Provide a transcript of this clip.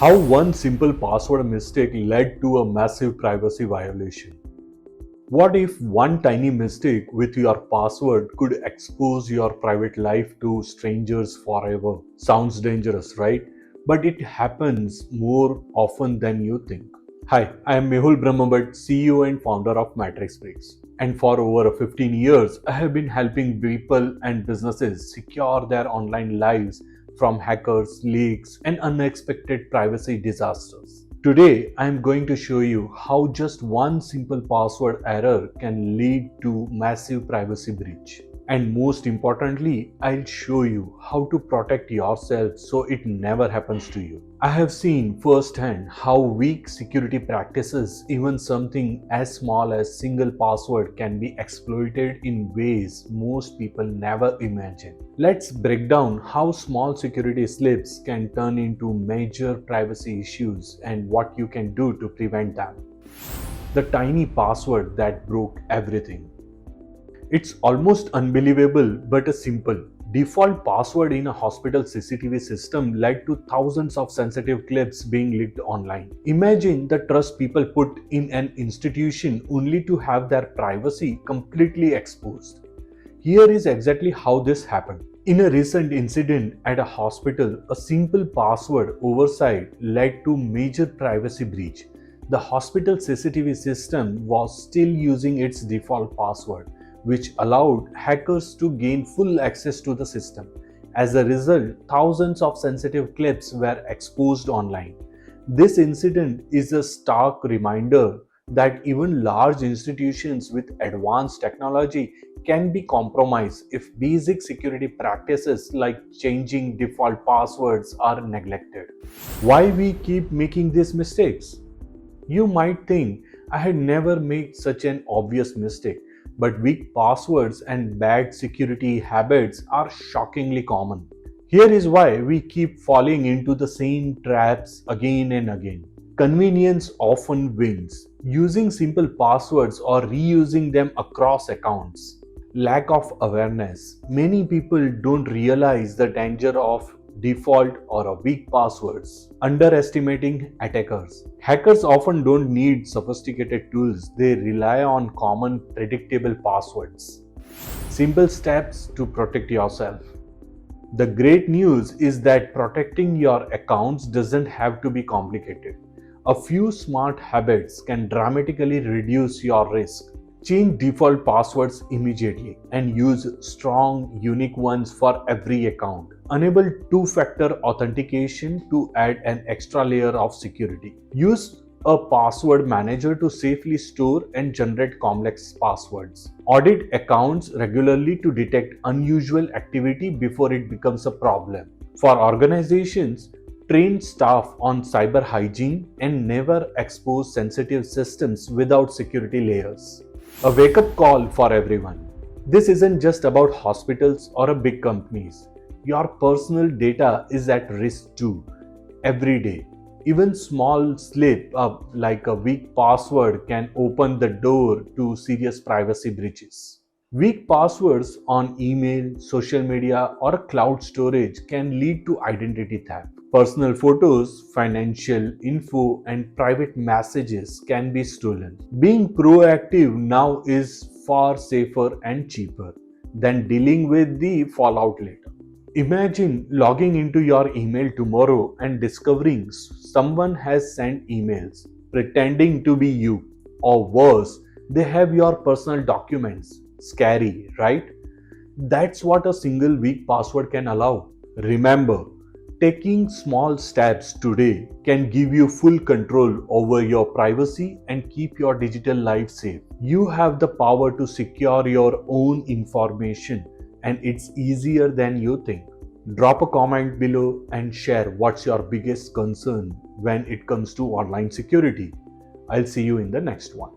How one simple password mistake led to a massive privacy violation. What if one tiny mistake with your password could expose your private life to strangers forever? Sounds dangerous, right? But it happens more often than you think. Hi, I am Mehul Brahmbhatt, CEO and founder of Matrix Breaks. And for over 15 years, I have been helping people and businesses secure their online lives from hackers, leaks, and unexpected privacy disasters. Today, I am going to show you how just one simple password error can lead to massive privacy breach. And most importantly, I'll show you how to protect yourself so it never happens to you. I have seen firsthand how weak security practices, even something as small as single password, can be exploited in ways most people never imagine. Let's break down how small security slips can turn into major privacy issues and what you can do to prevent them. The tiny password that broke everything. It's almost unbelievable, but a simple default password in a hospital CCTV system led to thousands of sensitive clips being leaked online. Imagine the trust people put in an institution only to have their privacy completely exposed. Here is exactly how this happened. In a recent incident at a hospital, a simple password oversight led to major privacy breach. The hospital CCTV system was still using its default password, which allowed hackers to gain full access to the system. As a result, thousands of sensitive clips were exposed online. This incident is a stark reminder that even large institutions with advanced technology can be compromised if basic security practices like changing default passwords are neglected. Why we keep making these mistakes? You might think I had never made such an obvious mistake, but weak passwords and bad security habits are shockingly common. Here is why we keep falling into the same traps again and again. Convenience often wins. Using simple passwords or reusing them across accounts. Lack of awareness. Many people don't realize the danger of default or a weak passwords. Underestimating attackers. Hackers often don't need sophisticated tools, they rely on common predictable passwords. Simple steps to protect yourself. The great news is that protecting your accounts doesn't have to be complicated. A few smart habits can dramatically reduce your risk. Change default passwords immediately and use strong, unique ones for every account. Enable two-factor authentication to add an extra layer of security. Use a password manager to safely store and generate complex passwords. Audit accounts regularly to detect unusual activity before it becomes a problem. For organizations, train staff on cyber hygiene and never expose sensitive systems without security layers. A wake-up call for everyone. This isn't just about hospitals or big companies. Your personal data is at risk too, every day. Even small slip up like a weak password can open the door to serious privacy breaches. Weak passwords on email, social media, or cloud storage can lead to identity theft. Personal photos, financial info, and private messages can be stolen. Being proactive now is far safer and cheaper than dealing with the fallout later. Imagine logging into your email tomorrow and discovering someone has sent emails pretending to be you, or worse, they have your personal documents. Scary, right? That's what a single weak password can allow. Remember, taking small steps today can give you full control over your privacy and keep your digital life safe. You have the power to secure your own information, and it's easier than you think. Drop a comment below and share what's your biggest concern when it comes to online security. I'll see you in the next one.